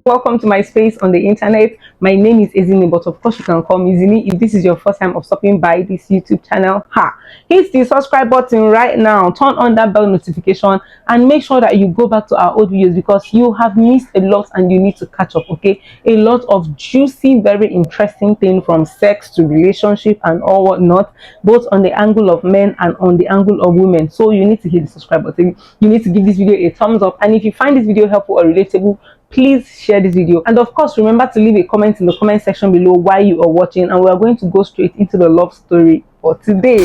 Welcome to my space on the internet. My name is Ezinne, but of course you can call me Zinny if this is your first time of stopping by this YouTube channel. Hit the subscribe button right now, turn on that bell notification, and make sure that you go back to our old videos because you have missed a lot and you need to catch up. Okay, a lot of juicy, very interesting things from sex to relationship and all whatnot, both on the angle of men and on the angle of women. So you need to hit the subscribe button. You need to give this video a thumbs up, and if you find this video helpful or relatable, please share this video, and of course remember to leave a comment in the comment section below why you are watching, and we are going to go straight into the love story for today.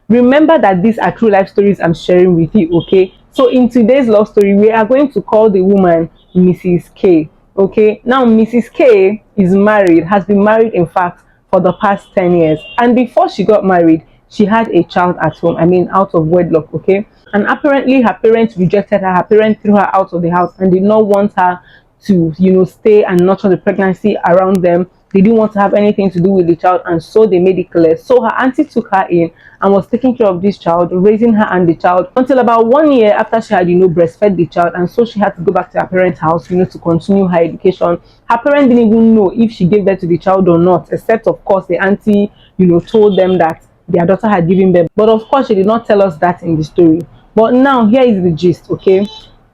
Remember that these are true life stories I'm sharing with you. Okay, so in today's love story we are going to call the woman Mrs. K. Okay, now Mrs. K is married, has been married in fact for the past 10 years, and before she got married she had a child at home, I mean out of wedlock. Okay, and apparently her parents rejected her. Her parents threw her out of the house and did not want her to, stay and nurture the pregnancy around them. They didn't want to have anything to do with the child, and so they made it clear. So her auntie took her in and was taking care of this child, raising her and the child until about 1 year after she had breastfed the child, and so she had to go back to her parents' house to continue her education. Her parents didn't even know if she gave birth to the child or not, except of course the auntie told them that their daughter had given birth, but of course she did not tell us that in the story. But now here is the gist. Okay,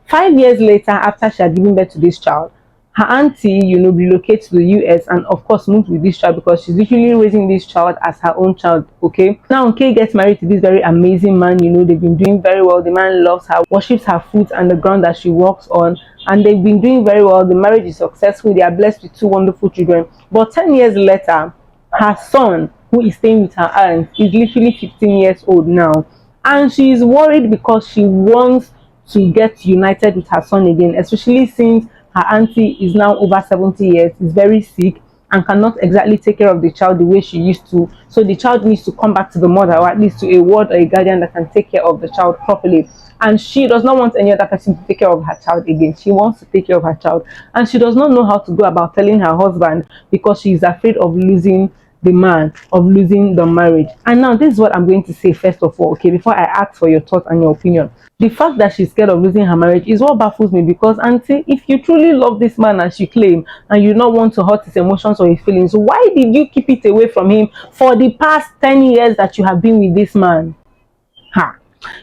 5 years later, after she had given birth to this child, her auntie relocated to the US and of course moved with this child because she's literally raising this child as her own child. Okay, now Kay gets married to this very amazing man. They've been doing very well. The man loves her, worships her foot and the ground that she walks on, and they've been doing very well. The marriage is successful. They are blessed with 2 wonderful children. But 10 years later, her son, who is staying with her aunt, is literally 15 years old now, and she is worried because she wants to get united with her son again, especially since her auntie is now over 70 years, is very sick, and cannot exactly take care of the child the way she used to. So the child needs to come back to the mother, or at least to a ward or a guardian that can take care of the child properly. And she does not want any other person to take care of her child again. She wants to take care of her child, and she does not know how to go about telling her husband because she is afraid of losing the man, of losing the marriage. And now this is what I'm going to say first of all, okay, before I ask for your thoughts and your opinion. The fact that she's scared of losing her marriage is what baffles me, because auntie, if you truly love this man as she claimed and you don't want to hurt his emotions or his feelings, why did you keep it away from him for the past 10 years that you have been with this man?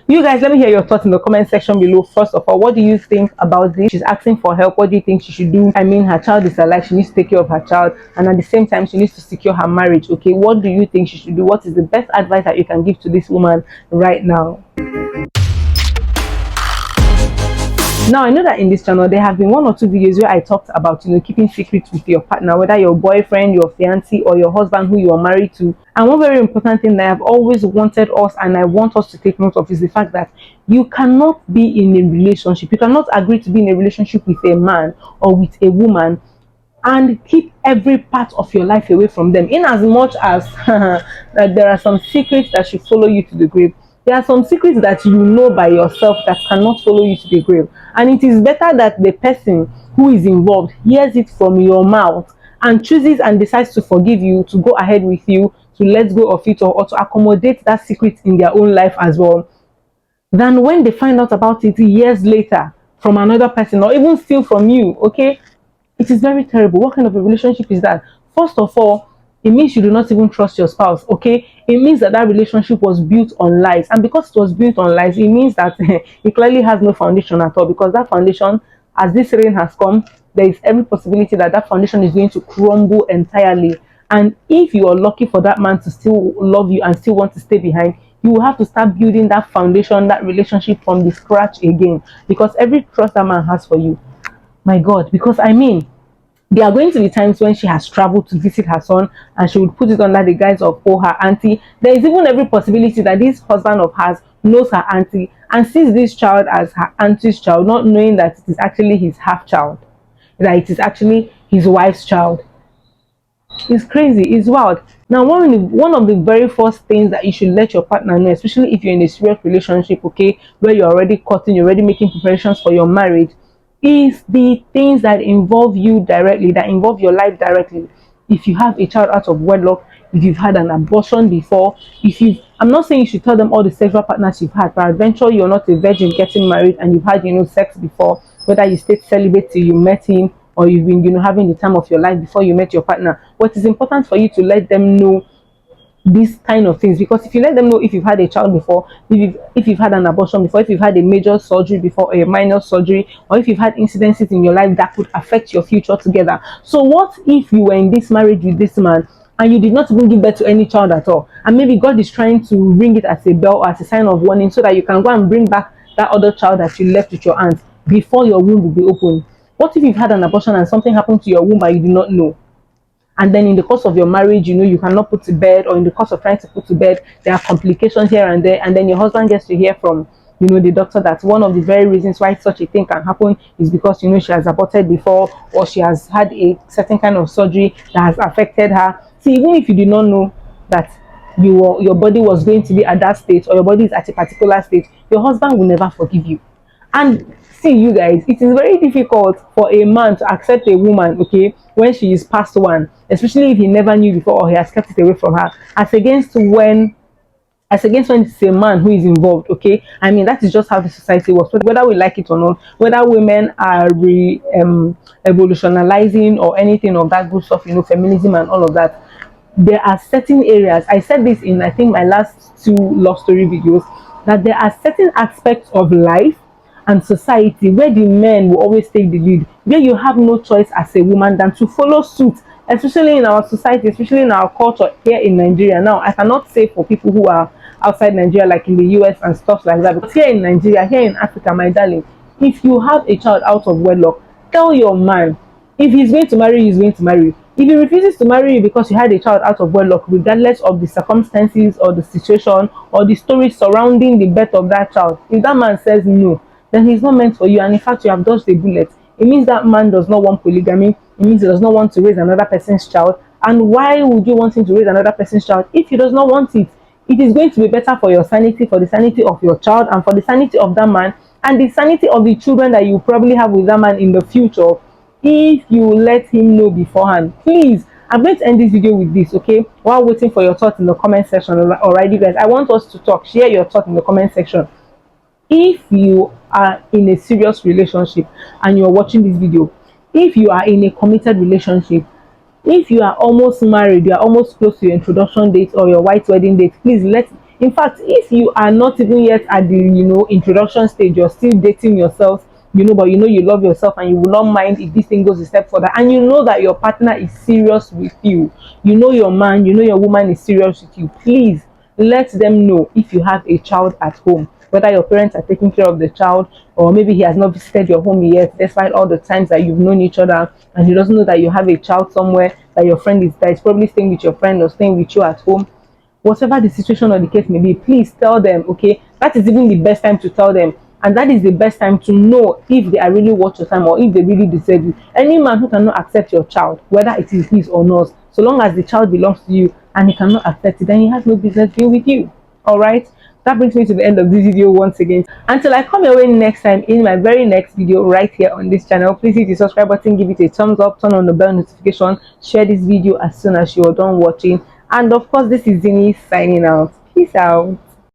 You guys, let me hear your thoughts in the comment section below. First of all, what do you think about this? She's asking for help. What do you think she should do? I mean, her child is alive. She needs to take care of her child, and at the same time she needs to secure her marriage. Okay, what do you think she should do? What is the best advice that you can give to this woman right now? Now, I know that in this channel there have been 1 or 2 videos where I talked about keeping secrets with your partner, whether your boyfriend, your fiancé, or your husband who you are married to. And one very important thing that I've always wanted us, and I want us to take note of, is the fact that you cannot be in a relationship, you cannot agree to be in a relationship with a man or with a woman and keep every part of your life away from them, in as much as that there are some secrets that should follow you to the grave. There are some secrets that you know by yourself that cannot follow you to the grave, and it is better that the person who is involved hears it from your mouth and chooses and decides to forgive you, to go ahead with you, to let go of it, or to accommodate that secret in their own life as well, than when they find out about it years later from another person, or even still from you. Okay, it is very terrible. What kind of a relationship is that? First of all, it means you do not even trust your spouse. Okay, it means that that relationship was built on lies, and because it was built on lies, it means that it clearly has no foundation at all, because that foundation, as this rain has come, there is every possibility that that foundation is going to crumble entirely. And if you are lucky for that man to still love you and still want to stay behind, you will have to start building that foundation, that relationship from the scratch again, because every trust that man has for you, my God, because I mean, there are going to be times when she has traveled to visit her son and she would put it under the guise of, oh, her auntie. There is even every possibility that this husband of hers knows her auntie and sees this child as her auntie's child, not knowing that it is actually his half child, that it is actually his wife's child. It's crazy. It's wild. Now, one of the very first things that you should let your partner know, especially if you're in a serious relationship, okay, where you're already courting, you're already making preparations for your marriage, is the things that involve you directly, that involve your life directly. if you have a child out of wedlock, if you've had an abortion before, I'm not saying you should tell them all the sexual partners you've had, but adventure you're not a virgin getting married and you've had, sex before, whether you stayed celibate till you met him or you've been, having the time of your life before you met your partner. What is important for you to let them know these kind of things, because if you let them know if you've had a child before, if you've had an abortion before, if you've had a major surgery before or a minor surgery, or if you've had incidences in your life that could affect your future together. So what if you were in this marriage with this man and you did not even give birth to any child at all, and maybe God is trying to ring it as a bell or as a sign of warning so that you can go and bring back that other child that you left with your aunt before your womb will be open? What if you've had an abortion and something happened to your womb and you did not know? And then in the course of your marriage, you cannot put to bed, or in the course of trying to put to bed, there are complications here and there, and then your husband gets to hear from the doctor that one of the very reasons why such a thing can happen is because she has aborted before, or she has had a certain kind of surgery that has affected her. See, even if you did not know that your body was going to be at that stage, or your body is at a particular stage, your husband will never forgive you. And see, you guys, it is very difficult for a man to accept a woman, okay, when she is past one, especially if he never knew before or he has kept it away from her, as against when it's a man who is involved. Okay, I mean, that is just how the society works, whether we like it or not, whether women are evolutionalizing or anything of that good stuff, feminism and all of that. There are certain areas, I said this in, I think, my last two love story videos, that there are certain aspects of life and society where the men will always take the lead, where you have no choice as a woman than to follow suit, especially in our society, especially in our culture here in Nigeria. Now, I cannot say for people who are outside Nigeria, like in the US and stuff like that, but here in Nigeria, here in Africa, my darling, if you have a child out of wedlock, tell your man. If he's going to marry you, he's going to marry you. If he refuses to marry you because you had a child out of wedlock, regardless of the circumstances or the situation or the story surrounding the birth of that child, if that man says no, then he's not meant for you. And in fact, you have dodged a bullet. It means that man does not want polygamy. It means he does not want to raise another person's child. And why would you want him to raise another person's child if he does not want it? It is going to be better for your sanity, for the sanity of your child, and for the sanity of that man, and the sanity of the children that you probably have with that man in the future, if you let him know beforehand. Please, I'm going to end this video with this, okay, while waiting for your thoughts in the comment section. Alright, you guys, I want us to talk. Share your thoughts in the comment section. If you are in a serious relationship and you're watching this video, if you are in a committed relationship, if you are almost married, you are almost close to your introduction date or your white wedding date, please in fact, if you are not even yet at the introduction stage, you're still dating yourself, but you love yourself and you will not mind if this thing goes a step further, and you know that your partner is serious with you, your man, your woman is serious with you, please let them know if you have a child at home, whether your parents are taking care of the child, or maybe he has not visited your home yet, despite all the times that you've known each other, and he doesn't know that you have a child somewhere, that your friend is probably staying with your friend or staying with you at home. Whatever the situation or the case may be, please tell them, okay? That is even the best time to tell them, and that is the best time to know if they are really worth your time or if they really deserve you. Any man who cannot accept your child, whether it is his or not, so long as the child belongs to you and he cannot accept it, then he has no business being with you. All right, that brings me to the end of this video once again. Until I come your way next time in my very next video right here on this channel, please hit the subscribe button, give it a thumbs up, turn on the bell notification, share this video as soon as you are done watching, and of course, this is Zinny signing out. Peace out.